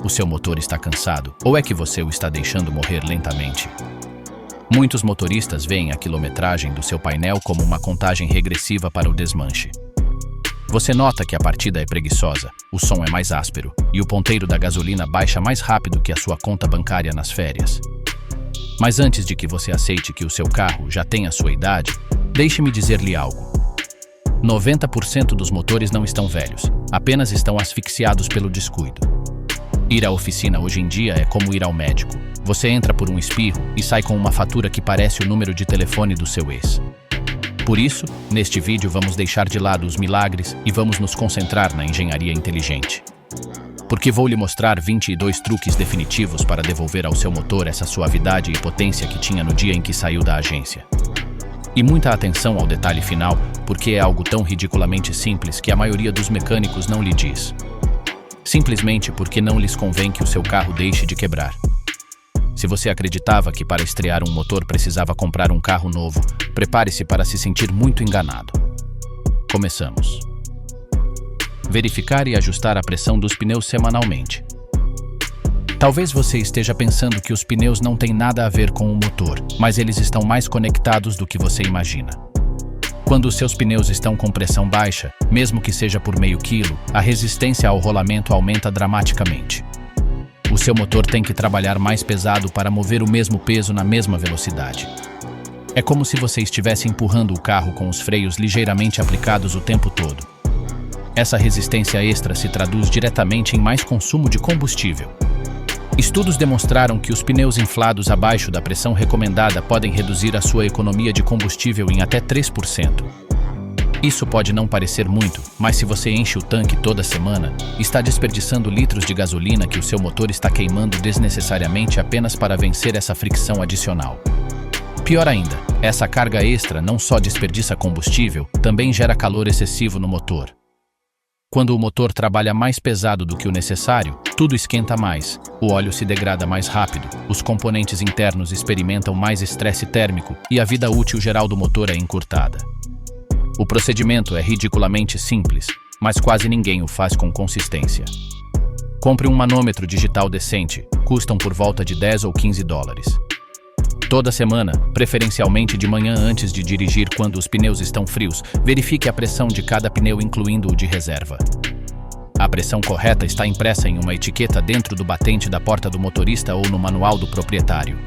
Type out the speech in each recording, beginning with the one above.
O seu motor está cansado ou é que você o está deixando morrer lentamente? Muitos motoristas veem a quilometragem do seu painel como uma contagem regressiva para o desmanche. Você nota que a partida é preguiçosa, o som é mais áspero e o ponteiro da gasolina baixa mais rápido que a sua conta bancária nas férias. Mas antes de que você aceite que o seu carro já tem a sua idade, deixe-me dizer-lhe algo. 90% dos motores não estão velhos, apenas estão asfixiados pelo descuido. Ir à oficina hoje em dia é como ir ao médico. Você entra por um espirro e sai com uma fatura que parece o número de telefone do seu ex. Por isso, neste vídeo vamos deixar de lado os milagres e vamos nos concentrar na engenharia inteligente. Porque vou lhe mostrar 22 truques definitivos para devolver ao seu motor essa suavidade e potência que tinha no dia em que saiu da agência. E muita atenção ao detalhe final, porque é algo tão ridiculamente simples que a maioria dos mecânicos não lhe diz. Simplesmente porque não lhes convém que o seu carro deixe de quebrar. Se você acreditava que para estrear um motor precisava comprar um carro novo, prepare-se para se sentir muito enganado. Começamos. Verificar e ajustar a pressão dos pneus semanalmente. Talvez você esteja pensando que os pneus não têm nada a ver com o motor, mas eles estão mais conectados do que você imagina. Quando os seus pneus estão com pressão baixa, mesmo que seja por meio quilo, a resistência ao rolamento aumenta dramaticamente. O seu motor tem que trabalhar mais pesado para mover o mesmo peso na mesma velocidade. É como se você estivesse empurrando o carro com os freios ligeiramente aplicados o tempo todo. Essa resistência extra se traduz diretamente em mais consumo de combustível. Estudos demonstraram que os pneus inflados abaixo da pressão recomendada podem reduzir a sua economia de combustível em até 3%. Isso pode não parecer muito, mas se você enche o tanque toda semana, está desperdiçando litros de gasolina que o seu motor está queimando desnecessariamente apenas para vencer essa fricção adicional. Pior ainda, essa carga extra não só desperdiça combustível, também gera calor excessivo no motor. Quando o motor trabalha mais pesado do que o necessário, tudo esquenta mais, o óleo se degrada mais rápido, os componentes internos experimentam mais estresse térmico e a vida útil geral do motor é encurtada. O procedimento é ridiculamente simples, mas quase ninguém o faz com consistência. Compre um manômetro digital decente, custam por volta de 10 ou 15 dólares. Toda semana, preferencialmente de manhã antes de dirigir quando os pneus estão frios, verifique a pressão de cada pneu incluindo o de reserva. A pressão correta está impressa em uma etiqueta dentro do batente da porta do motorista ou no manual do proprietário.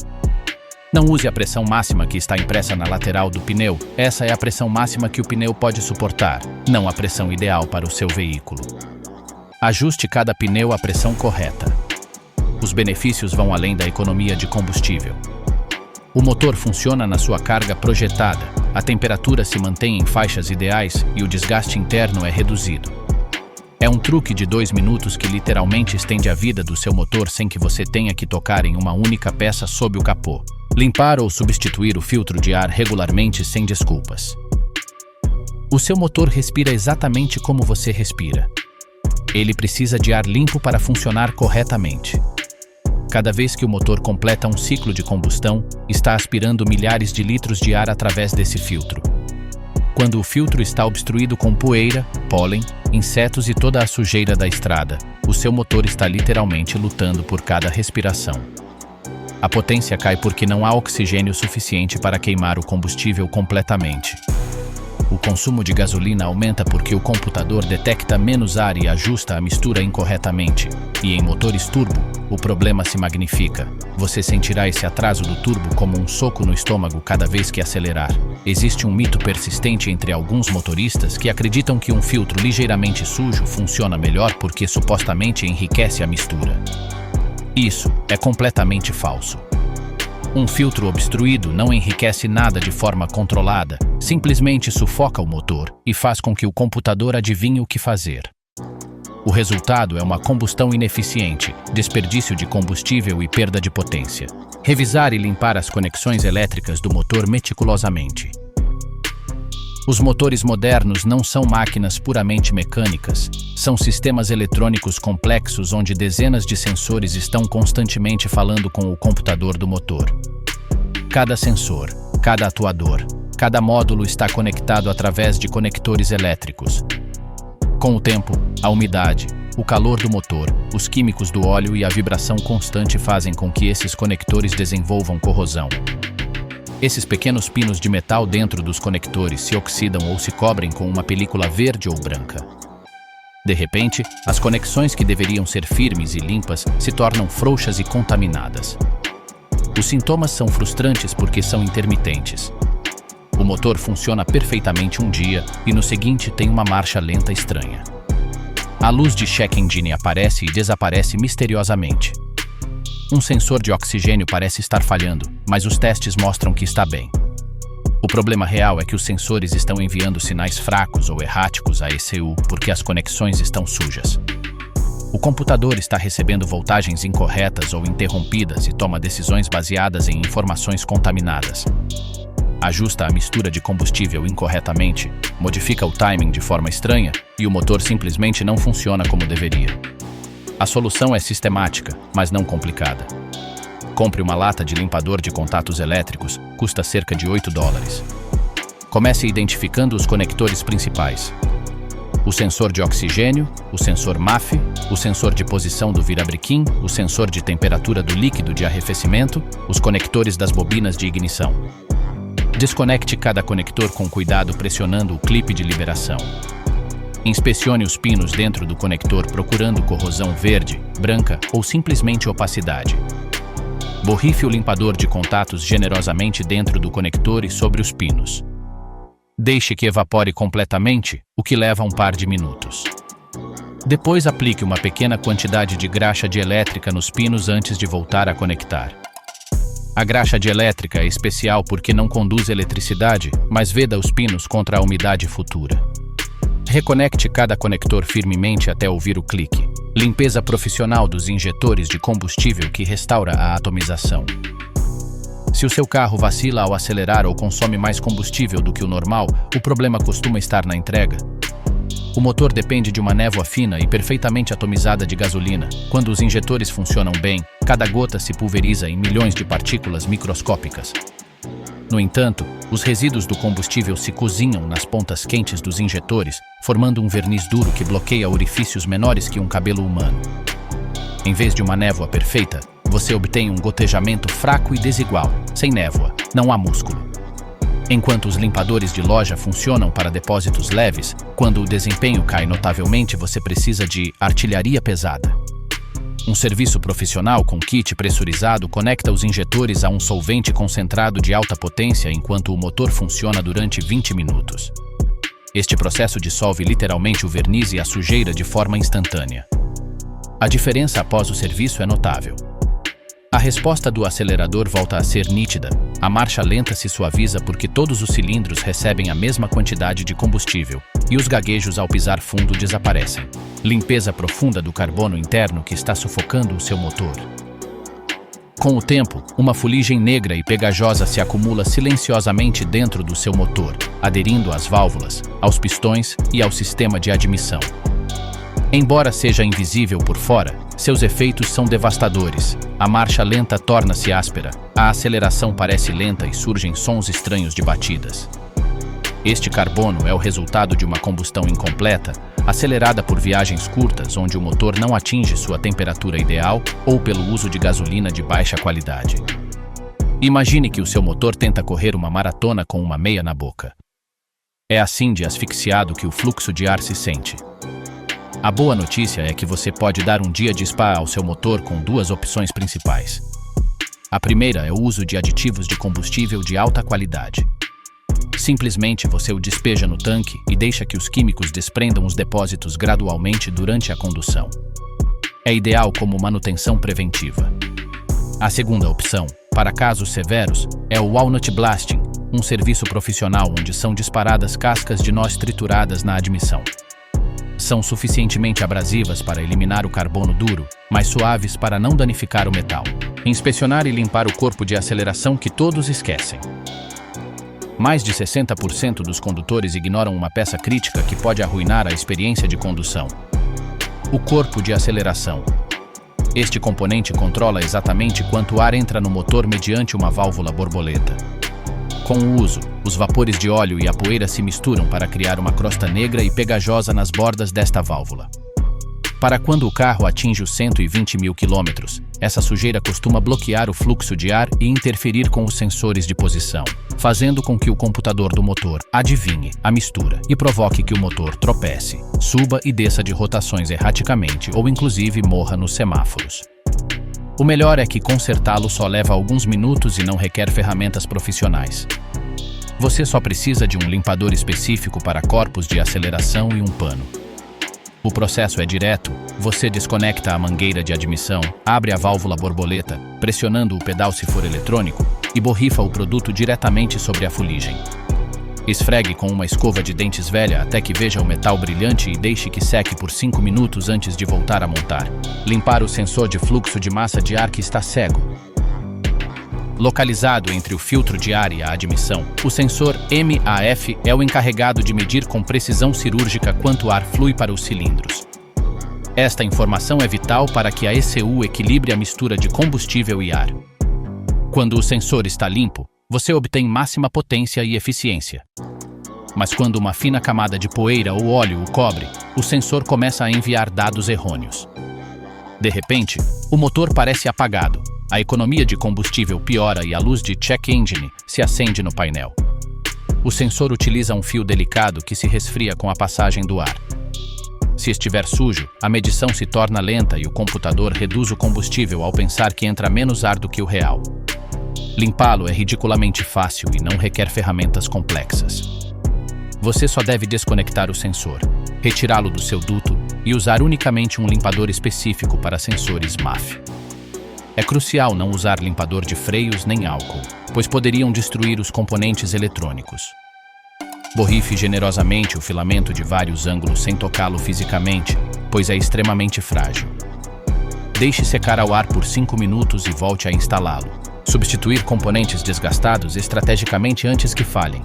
Não use a pressão máxima que está impressa na lateral do pneu, essa é a pressão máxima que o pneu pode suportar, não a pressão ideal para o seu veículo. Ajuste cada pneu à pressão correta. Os benefícios vão além da economia de combustível. O motor funciona na sua carga projetada, a temperatura se mantém em faixas ideais e o desgaste interno é reduzido. É um truque de 2 minutos que literalmente estende a vida do seu motor sem que você tenha que tocar em uma única peça sob o capô. Limpar ou substituir o filtro de ar regularmente sem desculpas. O seu motor respira exatamente como você respira. Ele precisa de ar limpo para funcionar corretamente. Cada vez que o motor completa um ciclo de combustão, está aspirando milhares de litros de ar através desse filtro. Quando o filtro está obstruído com poeira, pólen, insetos e toda a sujeira da estrada, o seu motor está literalmente lutando por cada respiração. A potência cai porque não há oxigênio suficiente para queimar o combustível completamente. O consumo de gasolina aumenta porque o computador detecta menos ar e ajusta a mistura incorretamente. E em motores turbo, o problema se magnifica. Você sentirá esse atraso do turbo como um soco no estômago cada vez que acelerar. Existe um mito persistente entre alguns motoristas que acreditam que um filtro ligeiramente sujo funciona melhor porque supostamente enriquece a mistura. Isso é completamente falso. Um filtro obstruído não enriquece nada de forma controlada, simplesmente sufoca o motor e faz com que o computador adivinhe o que fazer. O resultado é uma combustão ineficiente, desperdício de combustível e perda de potência. Revisar e limpar as conexões elétricas do motor meticulosamente. Os motores modernos não são máquinas puramente mecânicas, são sistemas eletrônicos complexos onde dezenas de sensores estão constantemente falando com o computador do motor. Cada sensor, cada atuador, cada módulo está conectado através de conectores elétricos. Com o tempo, a umidade, O calor do motor, os químicos do óleo e a vibração constante fazem com que esses conectores desenvolvam corrosão. Esses pequenos pinos de metal dentro dos conectores se oxidam ou se cobrem com uma película verde ou branca. De repente, as conexões que deveriam ser firmes e limpas se tornam frouxas e contaminadas. Os sintomas são frustrantes porque são intermitentes. O motor funciona perfeitamente um dia e no seguinte tem uma marcha lenta estranha. A luz de check engine aparece e desaparece misteriosamente. Um sensor de oxigênio parece estar falhando, mas os testes mostram que está bem. O problema real é que os sensores estão enviando sinais fracos ou erráticos à ECU porque as conexões estão sujas. O computador está recebendo voltagens incorretas ou interrompidas e toma decisões baseadas em informações contaminadas. Ajusta a mistura de combustível incorretamente, modifica o timing de forma estranha e o motor simplesmente não funciona como deveria. A solução é sistemática, mas não complicada. Compre uma lata de limpador de contatos elétricos, custa cerca de $8. Comece identificando os conectores principais. O sensor de oxigênio, o sensor MAF, o sensor de posição do virabrequim, o sensor de temperatura do líquido de arrefecimento, os conectores das bobinas de ignição. Desconecte cada conector com cuidado pressionando o clipe de liberação. Inspecione os pinos dentro do conector procurando corrosão verde, branca ou simplesmente opacidade. Borrife o limpador de contatos generosamente dentro do conector e sobre os pinos. Deixe que evapore completamente, o que leva um par de minutos. Depois aplique uma pequena quantidade de graxa dielétrica nos pinos antes de voltar a conectar. A graxa dielétrica é especial porque não conduz eletricidade, mas veda os pinos contra a umidade futura. Reconecte cada conector firmemente até ouvir o clique. Limpeza profissional dos injetores de combustível que restaura a atomização. Se o seu carro vacila ao acelerar ou consome mais combustível do que o normal, o problema costuma estar na entrega. O motor depende de uma névoa fina e perfeitamente atomizada de gasolina. Quando os injetores funcionam bem, cada gota se pulveriza em milhões de partículas microscópicas. No entanto, os resíduos do combustível se cozinham nas pontas quentes dos injetores, formando um verniz duro que bloqueia orifícios menores que um cabelo humano. Em vez de uma névoa perfeita, você obtém um gotejamento fraco e desigual. Sem névoa, não há músculo. Enquanto os limpadores de loja funcionam para depósitos leves, quando o desempenho cai notavelmente, você precisa de artilharia pesada. Um serviço profissional com kit pressurizado conecta os injetores a um solvente concentrado de alta potência enquanto o motor funciona durante 20 minutos. Este processo dissolve literalmente o verniz e a sujeira de forma instantânea. A diferença após o serviço é notável. A resposta do acelerador volta a ser nítida, a marcha lenta se suaviza porque todos os cilindros recebem a mesma quantidade de combustível, e os gaguejos ao pisar fundo desaparecem. Limpeza profunda do carbono interno que está sufocando o seu motor. Com o tempo, uma fuligem negra e pegajosa se acumula silenciosamente dentro do seu motor, aderindo às válvulas, aos pistões e ao sistema de admissão. Embora seja invisível por fora, seus efeitos são devastadores. A marcha lenta torna-se áspera, a aceleração parece lenta e surgem sons estranhos de batidas. Este carbono é o resultado de uma combustão incompleta, acelerada por viagens curtas onde o motor não atinge sua temperatura ideal ou pelo uso de gasolina de baixa qualidade. Imagine que o seu motor tenta correr uma maratona com uma meia na boca. É assim de asfixiado que o fluxo de ar se sente. A boa notícia é que você pode dar um dia de spa ao seu motor com duas opções principais. A primeira é o uso de aditivos de combustível de alta qualidade. Simplesmente você o despeja no tanque e deixa que os químicos desprendam os depósitos gradualmente durante a condução. É ideal como manutenção preventiva. A segunda opção, para casos severos, é o Walnut Blasting, um serviço profissional onde são disparadas cascas de noz trituradas na admissão. São suficientemente abrasivas para eliminar o carbono duro, mas suaves para não danificar o metal. Inspecionar e limpar o corpo de aceleração que todos esquecem. Mais de 60% dos condutores ignoram uma peça crítica que pode arruinar a experiência de condução. O corpo de aceleração. Este componente controla exatamente quanto ar entra no motor mediante uma válvula borboleta. Com o uso, os vapores de óleo e a poeira se misturam para criar uma crosta negra e pegajosa nas bordas desta válvula. Para quando o carro atinge os 120 mil quilômetros, essa sujeira costuma bloquear o fluxo de ar e interferir com os sensores de posição, fazendo com que o computador do motor adivinhe a mistura e provoque que o motor tropece, suba e desça de rotações erraticamente ou inclusive morra nos semáforos. O melhor é que consertá-lo só leva alguns minutos e não requer ferramentas profissionais. Você só precisa de um limpador específico para corpos de aceleração e um pano. O processo é direto, você desconecta a mangueira de admissão, abre a válvula borboleta, pressionando o pedal se for eletrônico, e borrifa o produto diretamente sobre a fuligem. Esfregue com uma escova de dentes velha até que veja o metal brilhante e deixe que seque por 5 minutos antes de voltar a montar. Limpar o sensor de fluxo de massa de ar que está cego. Localizado entre o filtro de ar e a admissão, o sensor MAF é o encarregado de medir com precisão cirúrgica quanto ar flui para os cilindros. Esta informação é vital para que a ECU equilibre a mistura de combustível e ar. Quando o sensor está limpo, você obtém máxima potência e eficiência. Mas quando uma fina camada de poeira ou óleo o cobre, o sensor começa a enviar dados errôneos. De repente, o motor parece apagado. A economia de combustível piora e a luz de check engine se acende no painel. O sensor utiliza um fio delicado que se resfria com a passagem do ar. Se estiver sujo, a medição se torna lenta e o computador reduz o combustível ao pensar que entra menos ar do que o real. Limpá-lo é ridiculamente fácil e não requer ferramentas complexas. Você só deve desconectar o sensor, retirá-lo do seu duto e usar unicamente um limpador específico para sensores MAF. É crucial não usar limpador de freios nem álcool, pois poderiam destruir os componentes eletrônicos. Borrife generosamente o filamento de vários ângulos sem tocá-lo fisicamente, pois é extremamente frágil. Deixe secar ao ar por 5 minutos e volte a instalá-lo. Substituir componentes desgastados estrategicamente antes que falhem.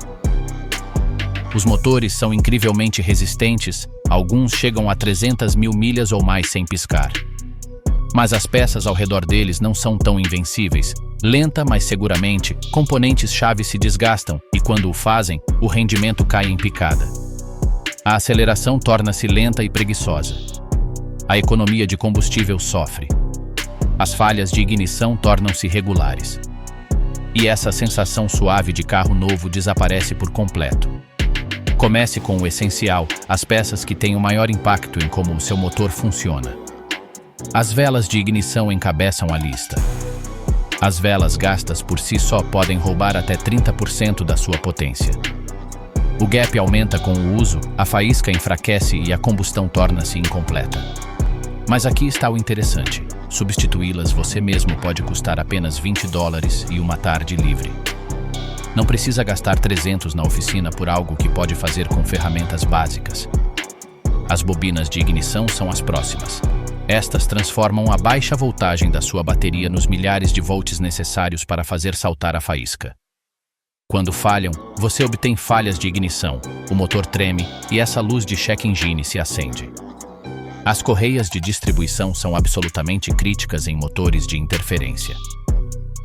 Os motores são incrivelmente resistentes, alguns chegam a 300 mil milhas ou mais sem piscar. Mas as peças ao redor deles não são tão invencíveis. Lenta, mas seguramente, componentes-chave se desgastam e, quando o fazem, o rendimento cai em picada. A aceleração torna-se lenta e preguiçosa. A economia de combustível sofre. As falhas de ignição tornam-se regulares. E essa sensação suave de carro novo desaparece por completo. Comece com o essencial, as peças que têm o maior impacto em como o seu motor funciona. As velas de ignição encabeçam a lista. As velas gastas por si só podem roubar até 30% da sua potência. O gap aumenta com o uso, a faísca enfraquece e a combustão torna-se incompleta. Mas aqui está o interessante. Substituí-las você mesmo pode custar apenas $20 e uma tarde livre. Não precisa gastar 300 na oficina por algo que pode fazer com ferramentas básicas. As bobinas de ignição são as próximas. Estas transformam a baixa voltagem da sua bateria nos milhares de volts necessários para fazer saltar a faísca. Quando falham, você obtém falhas de ignição, o motor treme e essa luz de check engine se acende. As correias de distribuição são absolutamente críticas em motores de interferência.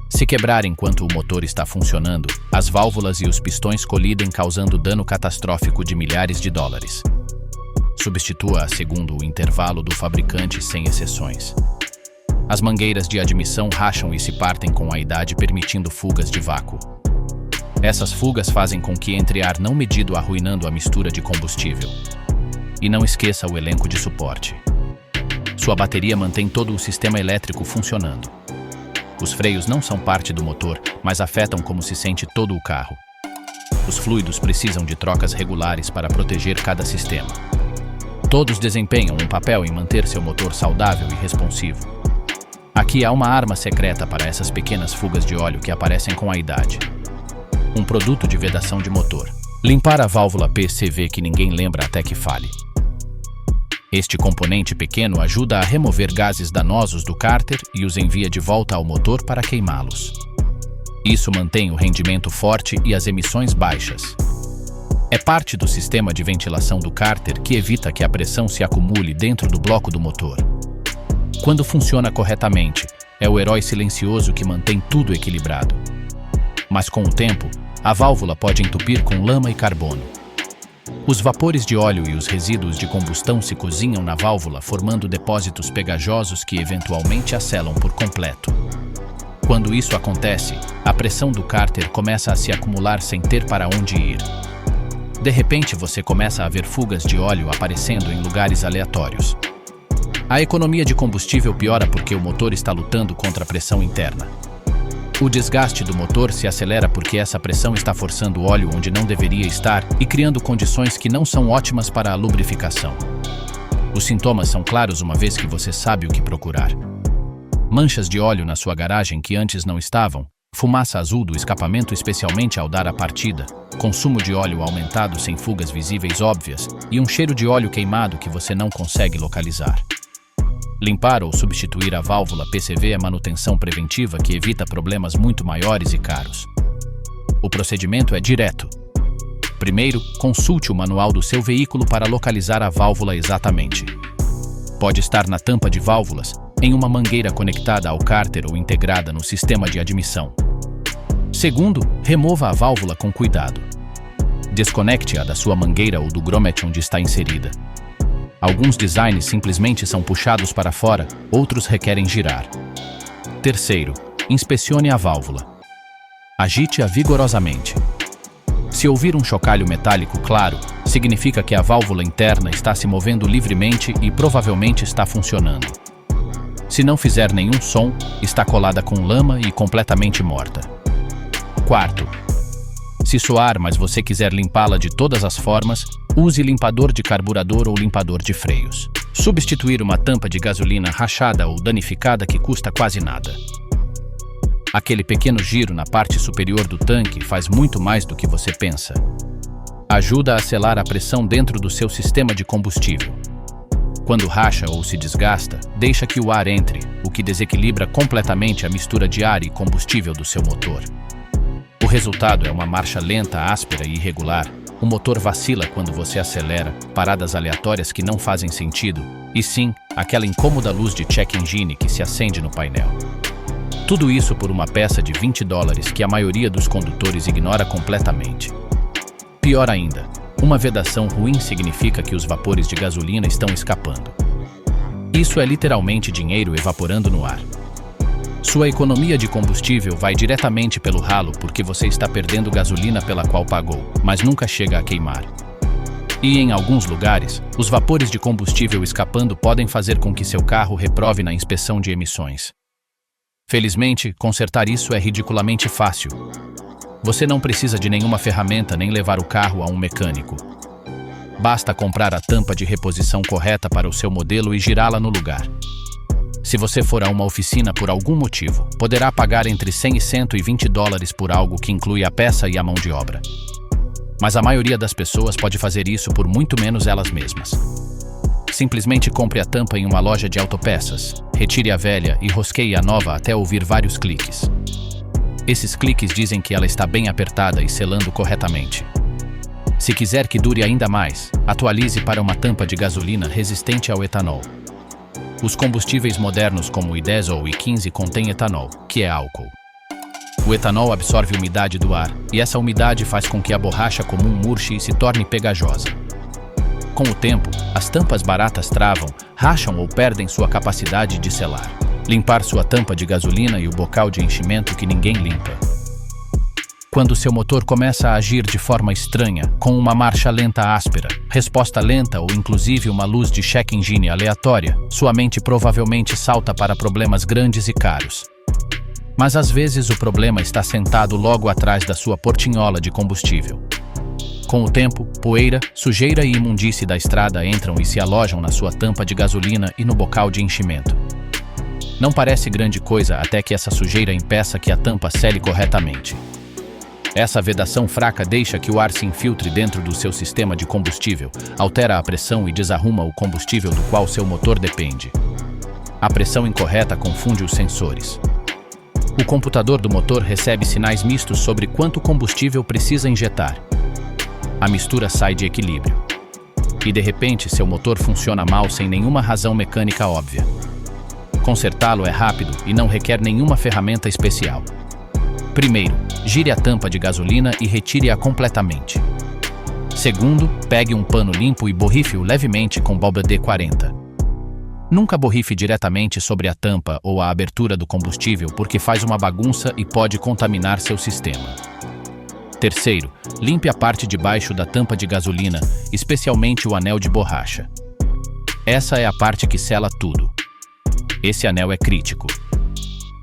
Se quebrar enquanto o motor está funcionando, as válvulas e os pistões colidem causando dano catastrófico de milhares de dólares. Substitua-a segundo o intervalo do fabricante sem exceções. As mangueiras de admissão racham e se partem com a idade, permitindo fugas de vácuo. Essas fugas fazem com que entre ar não medido, arruinando a mistura de combustível. E não esqueça o elenco de suporte. Sua bateria mantém todo o sistema elétrico funcionando. Os freios não são parte do motor, mas afetam como se sente todo o carro. Os fluidos precisam de trocas regulares para proteger cada sistema. Todos desempenham um papel em manter seu motor saudável e responsivo. Aqui há uma arma secreta para essas pequenas fugas de óleo que aparecem com a idade. Um produto de vedação de motor. Limpar a válvula PCV que ninguém lembra até que falhe. Este componente pequeno ajuda a remover gases danosos do cárter e os envia de volta ao motor para queimá-los. Isso mantém o rendimento forte e as emissões baixas. É parte do sistema de ventilação do cárter que evita que a pressão se acumule dentro do bloco do motor. Quando funciona corretamente, é o herói silencioso que mantém tudo equilibrado. Mas com o tempo, a válvula pode entupir com lama e carbono. Os vapores de óleo e os resíduos de combustão se cozinham na válvula, formando depósitos pegajosos que eventualmente a selam por completo. Quando isso acontece, a pressão do cárter começa a se acumular sem ter para onde ir. De repente, você começa a ver fugas de óleo aparecendo em lugares aleatórios. A economia de combustível piora porque o motor está lutando contra a pressão interna. O desgaste do motor se acelera porque essa pressão está forçando o óleo onde não deveria estar e criando condições que não são ótimas para a lubrificação. Os sintomas são claros uma vez que você sabe o que procurar. Manchas de óleo na sua garagem que antes não estavam, fumaça azul do escapamento especialmente ao dar a partida, consumo de óleo aumentado sem fugas visíveis óbvias e um cheiro de óleo queimado que você não consegue localizar. Limpar ou substituir a válvula PCV é manutenção preventiva que evita problemas muito maiores e caros. O procedimento é direto. Primeiro, consulte o manual do seu veículo para localizar a válvula exatamente. Pode estar na tampa de válvulas, em uma mangueira conectada ao cárter ou integrada no sistema de admissão. Segundo, remova a válvula com cuidado. Desconecte-a da sua mangueira ou do grommet onde está inserida. Alguns designs simplesmente são puxados para fora, outros requerem girar. Terceiro, inspecione a válvula. Agite-a vigorosamente. Se ouvir um chocalho metálico claro, significa que a válvula interna está se movendo livremente e provavelmente está funcionando. Se não fizer nenhum som, está colada com lama e completamente morta. Quarto, se soar, mas você quiser limpá-la de todas as formas, use limpador de carburador ou limpador de freios. Substituir uma tampa de gasolina rachada ou danificada que custa quase nada. Aquele pequeno giro na parte superior do tanque faz muito mais do que você pensa. Ajuda a selar a pressão dentro do seu sistema de combustível. Quando racha ou se desgasta, deixa que o ar entre, o que desequilibra completamente a mistura de ar e combustível do seu motor. O resultado é uma marcha lenta, áspera e irregular. O motor vacila quando você acelera, paradas aleatórias que não fazem sentido, e sim, aquela incômoda luz de check engine que se acende no painel. Tudo isso por uma peça de $20 que a maioria dos condutores ignora completamente. Pior ainda, uma vedação ruim significa que os vapores de gasolina estão escapando. Isso é literalmente dinheiro evaporando no ar. Sua economia de combustível vai diretamente pelo ralo porque você está perdendo gasolina pela qual pagou, mas nunca chega a queimar. E em alguns lugares, os vapores de combustível escapando podem fazer com que seu carro reprove na inspeção de emissões. Felizmente, consertar isso é ridiculamente fácil. Você não precisa de nenhuma ferramenta nem levar o carro a um mecânico. Basta comprar a tampa de reposição correta para o seu modelo e girá-la no lugar. Se você for a uma oficina por algum motivo, poderá pagar entre $100 e $120 por algo que inclui a peça e a mão de obra. Mas a maioria das pessoas pode fazer isso por muito menos elas mesmas. Simplesmente compre a tampa em uma loja de autopeças, retire a velha e rosqueie a nova até ouvir vários cliques. Esses cliques dizem que ela está bem apertada e selando corretamente. Se quiser que dure ainda mais, atualize para uma tampa de gasolina resistente ao etanol. Os combustíveis modernos como o i10 ou o i15 contêm etanol, que é álcool. O etanol absorve umidade do ar, e essa umidade faz com que a borracha comum murche e se torne pegajosa. Com o tempo, as tampas baratas travam, racham ou perdem sua capacidade de selar. Limpar sua tampa de gasolina e o bocal de enchimento que ninguém limpa. Quando seu motor começa a agir de forma estranha, com uma marcha lenta áspera, resposta lenta ou inclusive uma luz de check engine aleatória, sua mente provavelmente salta para problemas grandes e caros. Mas às vezes o problema está sentado logo atrás da sua portinhola de combustível. Com o tempo, poeira, sujeira e imundície da estrada entram e se alojam na sua tampa de gasolina e no bocal de enchimento. Não parece grande coisa até que essa sujeira impeça que a tampa sele corretamente. Essa vedação fraca deixa que o ar se infiltre dentro do seu sistema de combustível, altera a pressão e desarruma o combustível do qual seu motor depende. A pressão incorreta confunde os sensores. O computador do motor recebe sinais mistos sobre quanto combustível precisa injetar. A mistura sai de equilíbrio. E de repente seu motor funciona mal sem nenhuma razão mecânica óbvia. Consertá-lo é rápido e não requer nenhuma ferramenta especial. Primeiro, gire a tampa de gasolina e retire-a completamente. Segundo, pegue um pano limpo e borrife-o levemente com WD-40. Nunca borrife diretamente sobre a tampa ou a abertura do combustível porque faz uma bagunça e pode contaminar seu sistema. Terceiro, limpe a parte de baixo da tampa de gasolina, especialmente o anel de borracha. Essa é a parte que sela tudo. Esse anel é crítico.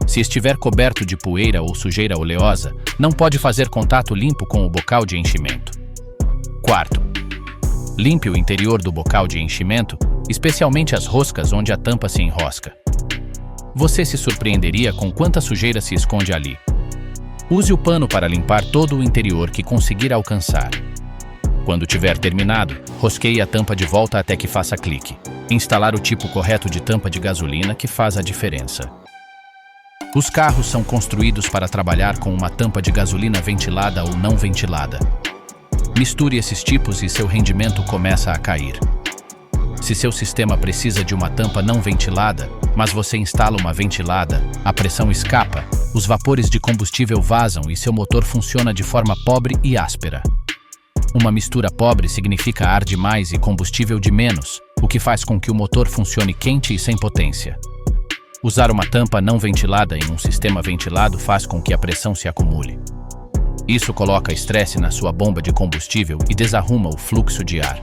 Se estiver coberto de poeira ou sujeira oleosa, não pode fazer contato limpo com o bocal de enchimento. Quarto, limpe o interior do bocal de enchimento, especialmente as roscas onde a tampa se enrosca. Você se surpreenderia com quanta sujeira se esconde ali. Use o pano para limpar todo o interior que conseguir alcançar. Quando tiver terminado, rosqueie a tampa de volta até que faça clique. Instalar o tipo correto de tampa de gasolina que faz a diferença. Os carros são construídos para trabalhar com uma tampa de gasolina ventilada ou não ventilada. Misture esses tipos e seu rendimento começa a cair. Se seu sistema precisa de uma tampa não ventilada, mas você instala uma ventilada, a pressão escapa, os vapores de combustível vazam e seu motor funciona de forma pobre e áspera. Uma mistura pobre significa ar de mais e combustível de menos, o que faz com que o motor funcione quente e sem potência. Usar uma tampa não ventilada em um sistema ventilado faz com que a pressão se acumule. Isso coloca estresse na sua bomba de combustível e desarruma o fluxo de ar.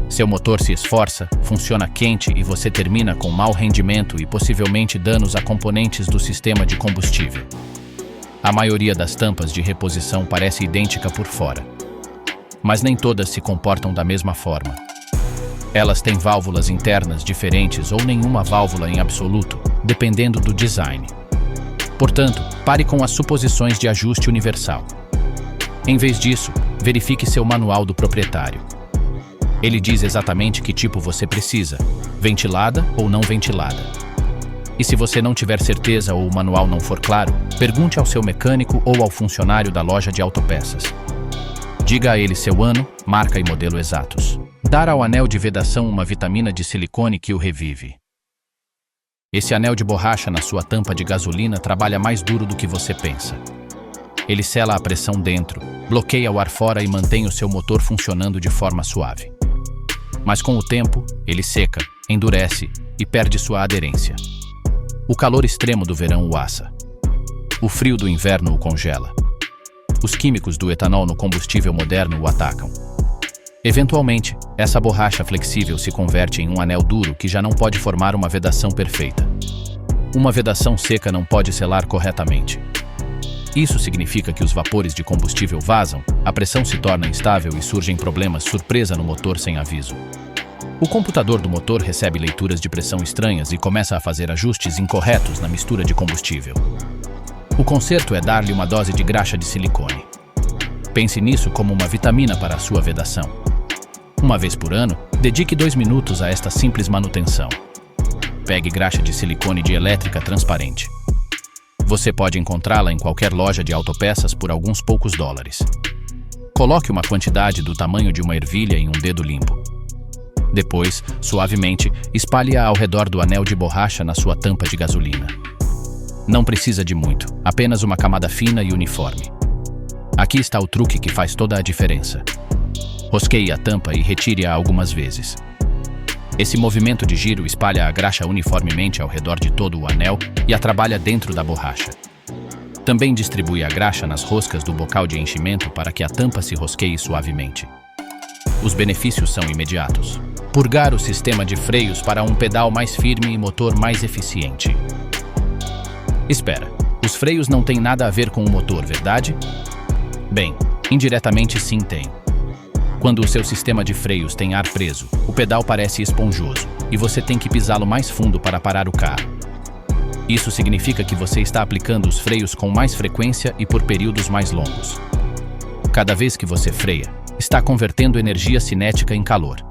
Seu motor se esforça, funciona quente e você termina com mau rendimento e possivelmente danos a componentes do sistema de combustível. A maioria das tampas de reposição parece idêntica por fora, mas nem todas se comportam da mesma forma. Elas têm válvulas internas diferentes ou nenhuma válvula em absoluto, dependendo do design. Portanto, pare com as suposições de ajuste universal. Em vez disso, verifique seu manual do proprietário. Ele diz exatamente que tipo você precisa, ventilada ou não ventilada. E se você não tiver certeza ou o manual não for claro, pergunte ao seu mecânico ou ao funcionário da loja de autopeças. Diga a ele seu ano, marca e modelo exatos. Dar ao anel de vedação uma vitamina de silicone que o revive. Esse anel de borracha na sua tampa de gasolina trabalha mais duro do que você pensa. Ele sela a pressão dentro, bloqueia o ar fora e mantém o seu motor funcionando de forma suave. Mas com o tempo, ele seca, endurece e perde sua aderência. O calor extremo do verão o assa. O frio do inverno o congela. Os químicos do etanol no combustível moderno o atacam. Eventualmente, essa borracha flexível se converte em um anel duro que já não pode formar uma vedação perfeita. Uma vedação seca não pode selar corretamente. Isso significa que os vapores de combustível vazam, a pressão se torna instável e surgem problemas surpresa no motor sem aviso. O computador do motor recebe leituras de pressão estranhas e começa a fazer ajustes incorretos na mistura de combustível. O conserto é dar-lhe uma dose de graxa de silicone. Pense nisso como uma vitamina para a sua vedação. Uma vez por ano, dedique 2 minutos a esta simples manutenção. Pegue graxa de silicone de elétrica transparente. Você pode encontrá-la em qualquer loja de autopeças por alguns poucos dólares. Coloque uma quantidade do tamanho de uma ervilha em um dedo limpo. Depois, suavemente, espalhe-a ao redor do anel de borracha na sua tampa de gasolina. Não precisa de muito, apenas uma camada fina e uniforme. Aqui está o truque que faz toda a diferença. Rosqueie a tampa e retire-a algumas vezes. Esse movimento de giro espalha a graxa uniformemente ao redor de todo o anel e a trabalha dentro da borracha. Também distribui a graxa nas roscas do bocal de enchimento para que a tampa se rosqueie suavemente. Os benefícios são imediatos. Purgar o sistema de freios para um pedal mais firme e motor mais eficiente. Espera, os freios não têm nada a ver com o motor, verdade? Bem, indiretamente sim tem. Quando o seu sistema de freios tem ar preso, o pedal parece esponjoso e você tem que pisá-lo mais fundo para parar o carro. Isso significa que você está aplicando os freios com mais frequência e por períodos mais longos. Cada vez que você freia, está convertendo energia cinética em calor.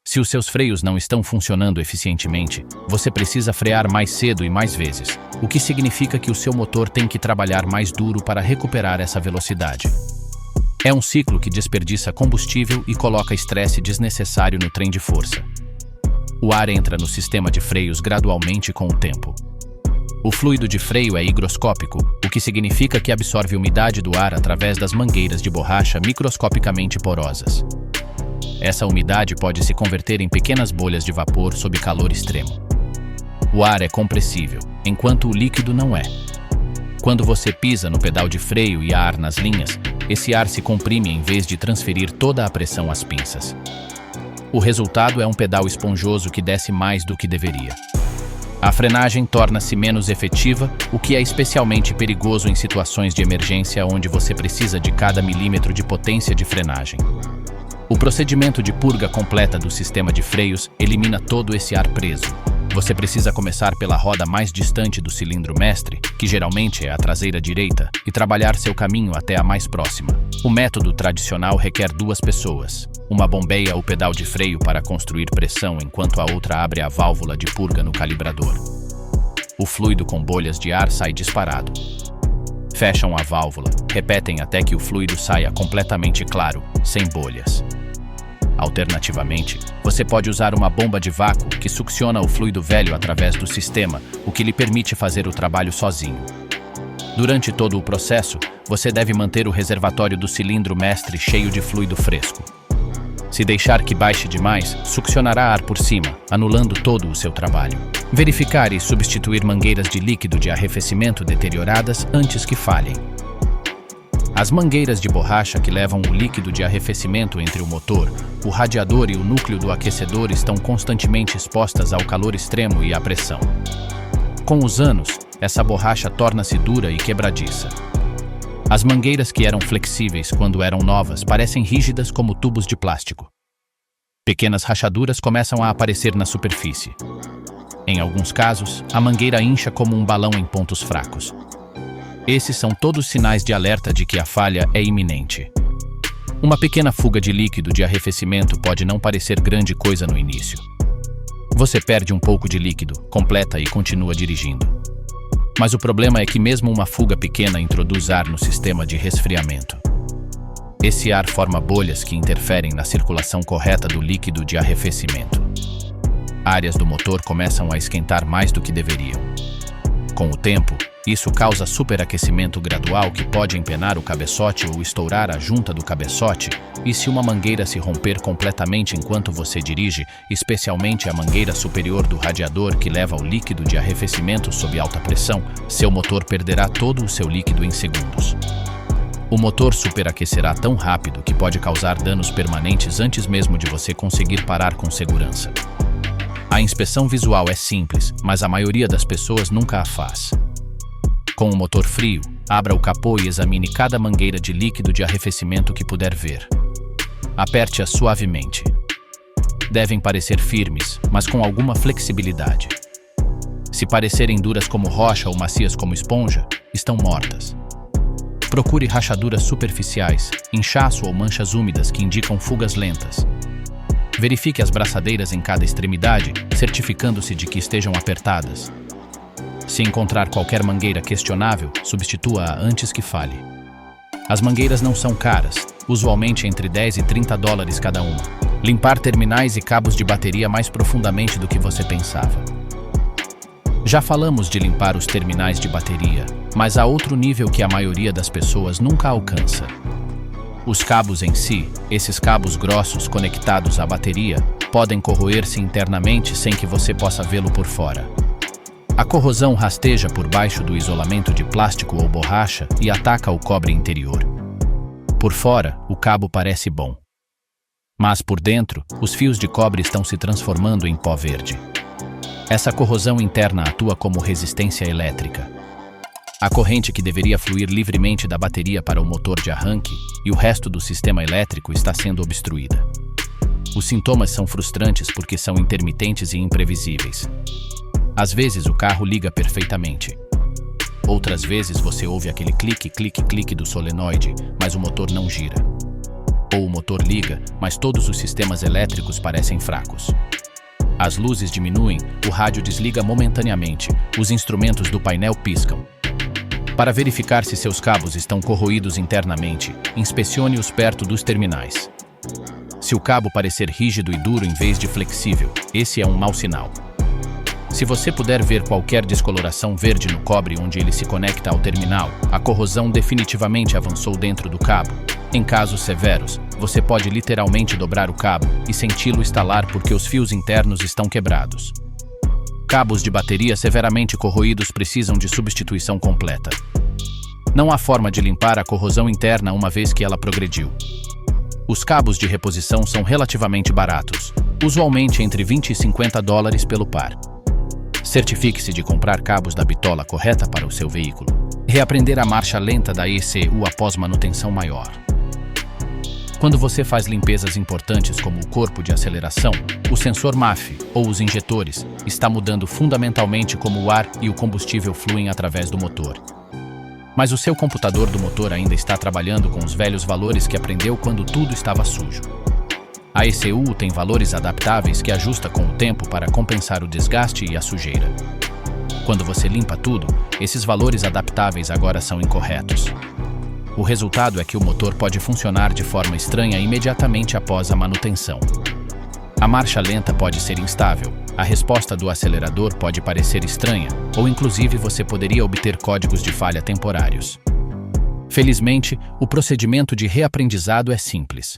Se os seus freios não estão funcionando eficientemente, você precisa frear mais cedo e mais vezes, o que significa que o seu motor tem que trabalhar mais duro para recuperar essa velocidade. É um ciclo que desperdiça combustível e coloca estresse desnecessário no trem de força. O ar entra no sistema de freios gradualmente com o tempo. O fluido de freio é higroscópico, o que significa que absorve umidade do ar através das mangueiras de borracha microscopicamente porosas. Essa umidade pode se converter em pequenas bolhas de vapor sob calor extremo. O ar é compressível, enquanto o líquido não é. Quando você pisa no pedal de freio e há ar nas linhas, esse ar se comprime em vez de transferir toda a pressão às pinças. O resultado é um pedal esponjoso que desce mais do que deveria. A frenagem torna-se menos efetiva, o que é especialmente perigoso em situações de emergência onde você precisa de cada milímetro de potência de frenagem. O procedimento de purga completa do sistema de freios elimina todo esse ar preso. Você precisa começar pela roda mais distante do cilindro mestre, que geralmente é a traseira direita, e trabalhar seu caminho até a mais próxima. O método tradicional requer 2 pessoas. Uma bombeia o pedal de freio para construir pressão enquanto a outra abre a válvula de purga no calibrador. O fluido com bolhas de ar sai disparado. Fecham a válvula, repetem até que o fluido saia completamente claro, sem bolhas. Alternativamente, você pode usar uma bomba de vácuo que succiona o fluido velho através do sistema, o que lhe permite fazer o trabalho sozinho. Durante todo o processo, você deve manter o reservatório do cilindro mestre cheio de fluido fresco. Se deixar que baixe demais, succionará ar por cima, anulando todo o seu trabalho. Verificar e substituir mangueiras de líquido de arrefecimento deterioradas antes que falhem. As mangueiras de borracha que levam o líquido de arrefecimento entre o motor, o radiador e o núcleo do aquecedor estão constantemente expostas ao calor extremo e à pressão. Com os anos, essa borracha torna-se dura e quebradiça. As mangueiras que eram flexíveis quando eram novas parecem rígidas como tubos de plástico. Pequenas rachaduras começam a aparecer na superfície. Em alguns casos, a mangueira incha como um balão em pontos fracos. Esses são todos sinais de alerta de que a falha é iminente. Uma pequena fuga de líquido de arrefecimento pode não parecer grande coisa no início. Você perde um pouco de líquido, completa e continua dirigindo. Mas o problema é que mesmo uma fuga pequena introduz ar no sistema de resfriamento. Esse ar forma bolhas que interferem na circulação correta do líquido de arrefecimento. Áreas do motor começam a esquentar mais do que deveriam. Com o tempo, isso causa superaquecimento gradual que pode empenar o cabeçote ou estourar a junta do cabeçote, e se uma mangueira se romper completamente enquanto você dirige, especialmente a mangueira superior do radiador que leva o líquido de arrefecimento sob alta pressão, seu motor perderá todo o seu líquido em segundos. O motor superaquecerá tão rápido que pode causar danos permanentes antes mesmo de você conseguir parar com segurança. A inspeção visual é simples, mas a maioria das pessoas nunca a faz. Com o motor frio, abra o capô e examine cada mangueira de líquido de arrefecimento que puder ver. Aperte-as suavemente. Devem parecer firmes, mas com alguma flexibilidade. Se parecerem duras como rocha ou macias como esponja, estão mortas. Procure rachaduras superficiais, inchaço ou manchas úmidas que indicam fugas lentas. Verifique as braçadeiras em cada extremidade, certificando-se de que estejam apertadas. Se encontrar qualquer mangueira questionável, substitua-a antes que falhe. As mangueiras não são caras, usualmente entre 10 e 30 dólares cada uma. Limpar terminais e cabos de bateria mais profundamente do que você pensava. Já falamos de limpar os terminais de bateria, mas há outro nível que a maioria das pessoas nunca alcança. Os cabos em si, esses cabos grossos conectados à bateria, podem corroer-se internamente sem que você possa vê-lo por fora. A corrosão rasteja por baixo do isolamento de plástico ou borracha e ataca o cobre interior. Por fora, o cabo parece bom. Mas por dentro, os fios de cobre estão se transformando em pó verde. Essa corrosão interna atua como resistência elétrica. A corrente que deveria fluir livremente da bateria para o motor de arranque e o resto do sistema elétrico está sendo obstruída. Os sintomas são frustrantes porque são intermitentes e imprevisíveis. Às vezes o carro liga perfeitamente. Outras vezes você ouve aquele clique, clique, clique do solenoide, mas o motor não gira. Ou o motor liga, mas todos os sistemas elétricos parecem fracos. As luzes diminuem, o rádio desliga momentaneamente, os instrumentos do painel piscam. Para verificar se seus cabos estão corroídos internamente, inspecione-os perto dos terminais. Se o cabo parecer rígido e duro em vez de flexível, esse é um mau sinal. Se você puder ver qualquer descoloração verde no cobre onde ele se conecta ao terminal, a corrosão definitivamente avançou dentro do cabo. Em casos severos, você pode literalmente dobrar o cabo e senti-lo estalar porque os fios internos estão quebrados. Cabos de bateria severamente corroídos precisam de substituição completa. Não há forma de limpar a corrosão interna uma vez que ela progrediu. Os cabos de reposição são relativamente baratos, usualmente entre $20 e $50 pelo par. Certifique-se de comprar cabos da bitola correta para o seu veículo. Reaprender a marcha lenta da ECU após manutenção maior. Quando você faz limpezas importantes como o corpo de aceleração, o sensor MAF, ou os injetores, está mudando fundamentalmente como o ar e o combustível fluem através do motor. Mas o seu computador do motor ainda está trabalhando com os velhos valores que aprendeu quando tudo estava sujo. A ECU tem valores adaptáveis que ajusta com o tempo para compensar o desgaste e a sujeira. Quando você limpa tudo, esses valores adaptáveis agora são incorretos. O resultado é que o motor pode funcionar de forma estranha imediatamente após a manutenção. A marcha lenta pode ser instável, a resposta do acelerador pode parecer estranha, ou inclusive você poderia obter códigos de falha temporários. Felizmente, o procedimento de reaprendizado é simples.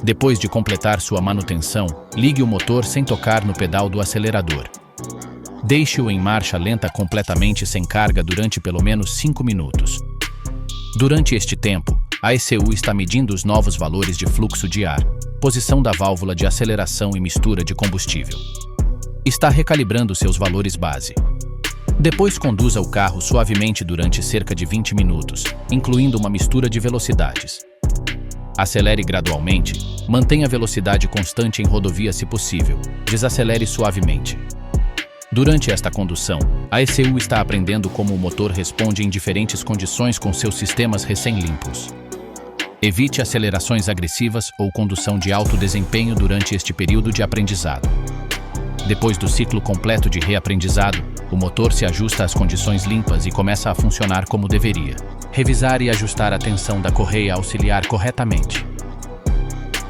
Depois de completar sua manutenção, ligue o motor sem tocar no pedal do acelerador. Deixe-o em marcha lenta completamente sem carga durante pelo menos 5 minutos. Durante este tempo, a ECU está medindo os novos valores de fluxo de ar, posição da válvula de aceleração e mistura de combustível. Está recalibrando seus valores base. Depois conduza o carro suavemente durante cerca de 20 minutos, incluindo uma mistura de velocidades. Acelere gradualmente, mantenha a velocidade constante em rodovia se possível, desacelere suavemente. Durante esta condução, a ECU está aprendendo como o motor responde em diferentes condições com seus sistemas recém-limpos. Evite acelerações agressivas ou condução de alto desempenho durante este período de aprendizado. Depois do ciclo completo de reaprendizado, o motor se ajusta às condições limpas e começa a funcionar como deveria. Revisar e ajustar a tensão da correia auxiliar corretamente.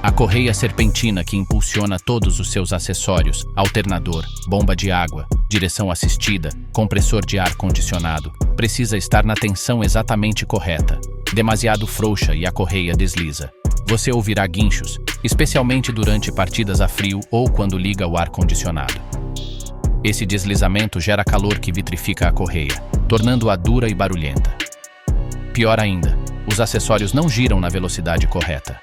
A correia serpentina que impulsiona todos os seus acessórios, alternador, bomba de água, direção assistida, compressor de ar condicionado, precisa estar na tensão exatamente correta. Demasiado frouxa e a correia desliza. Você ouvirá guinchos, especialmente durante partidas a frio ou quando liga o ar condicionado. Esse deslizamento gera calor que vitrifica a correia, tornando-a dura e barulhenta. Pior ainda, os acessórios não giram na velocidade correta.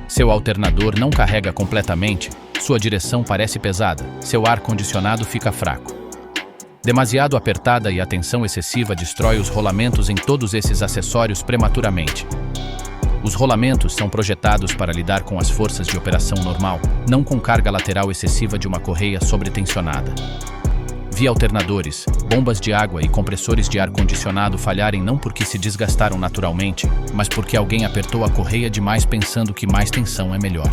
Seu alternador não carrega completamente, sua direção parece pesada, seu ar-condicionado fica fraco. Demasiado apertada e a tensão excessiva destrói os rolamentos em todos esses acessórios prematuramente. Os rolamentos são projetados para lidar com as forças de operação normal, não com carga lateral excessiva de uma correia sobretensionada. Vi alternadores, bombas de água e compressores de ar-condicionado falharem não porque se desgastaram naturalmente, mas porque alguém apertou a correia demais pensando que mais tensão é melhor.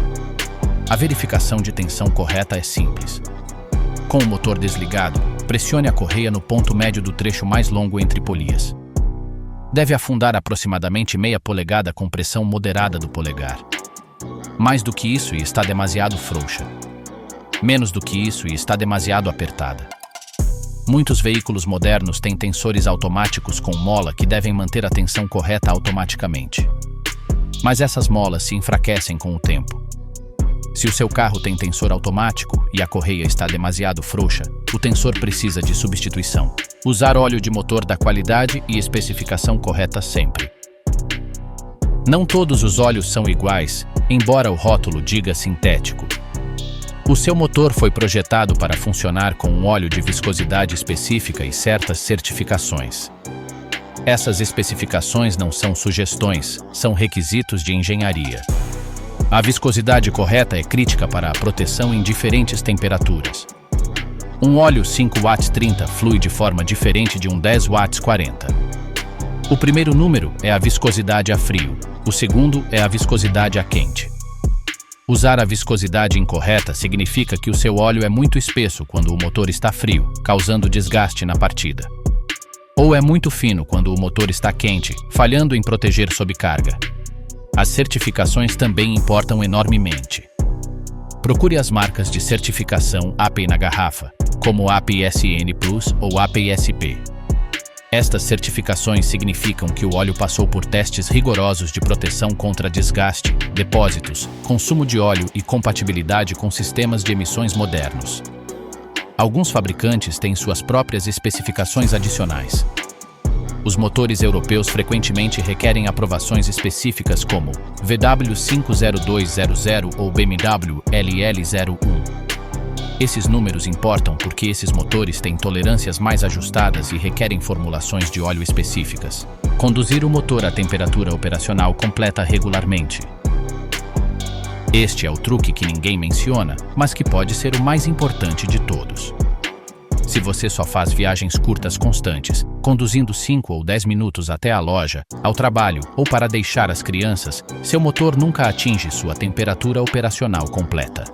A verificação de tensão correta é simples. Com o motor desligado, pressione a correia no ponto médio do trecho mais longo entre polias. Deve afundar aproximadamente meia polegada com pressão moderada do polegar. Mais do que isso e está demasiado frouxa. Menos do que isso e está demasiado apertada. Muitos veículos modernos têm tensores automáticos com mola que devem manter a tensão correta automaticamente. Mas essas molas se enfraquecem com o tempo. Se o seu carro tem tensor automático e a correia está demasiado frouxa, o tensor precisa de substituição. Usar óleo de motor da qualidade e especificação correta sempre. Não todos os óleos são iguais, embora o rótulo diga sintético. O seu motor foi projetado para funcionar com um óleo de viscosidade específica e certas certificações. Essas especificações não são sugestões, são requisitos de engenharia. A viscosidade correta é crítica para a proteção em diferentes temperaturas. Um óleo 5 watts 30 flui de forma diferente de um 10 watts 40. O primeiro número é a viscosidade a frio, o segundo é a viscosidade a quente. Usar a viscosidade incorreta significa que o seu óleo é muito espesso quando o motor está frio, causando desgaste na partida. Ou é muito fino quando o motor está quente, falhando em proteger sob carga. As certificações também importam enormemente. Procure as marcas de certificação API na garrafa, como API SN Plus ou API SP. Estas certificações significam que o óleo passou por testes rigorosos de proteção contra desgaste, depósitos, consumo de óleo e compatibilidade com sistemas de emissões modernos. Alguns fabricantes têm suas próprias especificações adicionais. Os motores europeus frequentemente requerem aprovações específicas como VW50200 ou BMW LL01. Esses números importam porque esses motores têm tolerâncias mais ajustadas e requerem formulações de óleo específicas. Conduzir o motor à temperatura operacional completa regularmente. Este é o truque que ninguém menciona, mas que pode ser o mais importante de todos. Se você só faz viagens curtas constantes, conduzindo 5 ou 10 minutos até a loja, ao trabalho ou para deixar as crianças, seu motor nunca atinge sua temperatura operacional completa.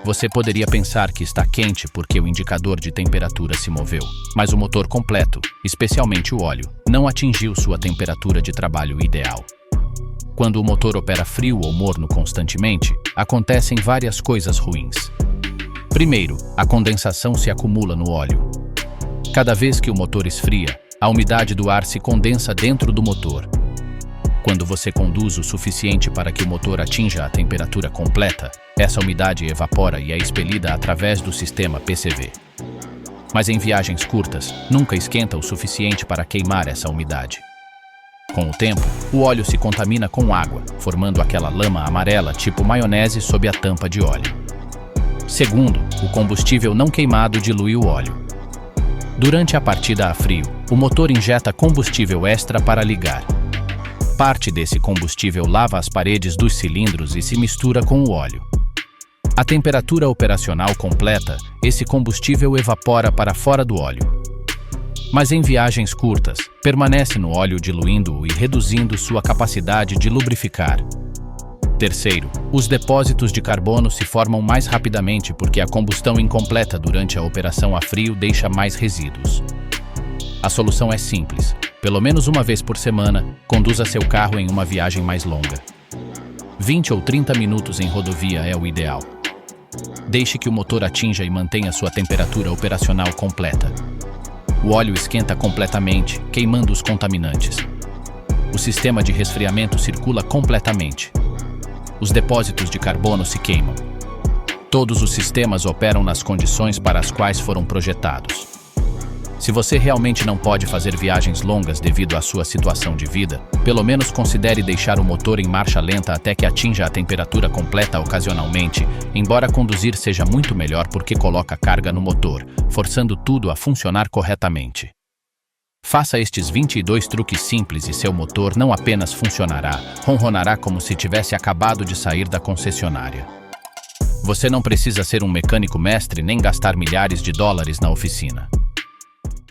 Você poderia pensar que está quente porque o indicador de temperatura se moveu, mas o motor completo, especialmente o óleo, não atingiu sua temperatura de trabalho ideal. Quando o motor opera frio ou morno constantemente, acontecem várias coisas ruins. Primeiro, a condensação se acumula no óleo. Cada vez que o motor esfria, a umidade do ar se condensa dentro do motor. Quando você conduz o suficiente para que o motor atinja a temperatura completa, essa umidade evapora e é expelida através do sistema PCV. Mas em viagens curtas, nunca esquenta o suficiente para queimar essa umidade. Com o tempo, o óleo se contamina com água, formando aquela lama amarela tipo maionese sob a tampa de óleo. Segundo, o combustível não queimado dilui o óleo. Durante a partida a frio, o motor injeta combustível extra para ligar. Parte desse combustível lava as paredes dos cilindros e se mistura com o óleo. À temperatura operacional completa, esse combustível evapora para fora do óleo. Mas em viagens curtas, permanece no óleo diluindo-o e reduzindo sua capacidade de lubrificar. Terceiro, os depósitos de carbono se formam mais rapidamente porque a combustão incompleta durante a operação a frio deixa mais resíduos. A solução é simples. Pelo menos uma vez por semana, conduza seu carro em uma viagem mais longa. 20 ou 30 minutos em rodovia é o ideal. Deixe que o motor atinja e mantenha sua temperatura operacional completa. O óleo esquenta completamente, queimando os contaminantes. O sistema de resfriamento circula completamente. Os depósitos de carbono se queimam. Todos os sistemas operam nas condições para as quais foram projetados. Se você realmente não pode fazer viagens longas devido à sua situação de vida, pelo menos considere deixar o motor em marcha lenta até que atinja a temperatura completa ocasionalmente, embora conduzir seja muito melhor porque coloca carga no motor, forçando tudo a funcionar corretamente. Faça estes 22 truques simples e seu motor não apenas funcionará, ronronará como se tivesse acabado de sair da concessionária. Você não precisa ser um mecânico mestre nem gastar milhares de dólares na oficina.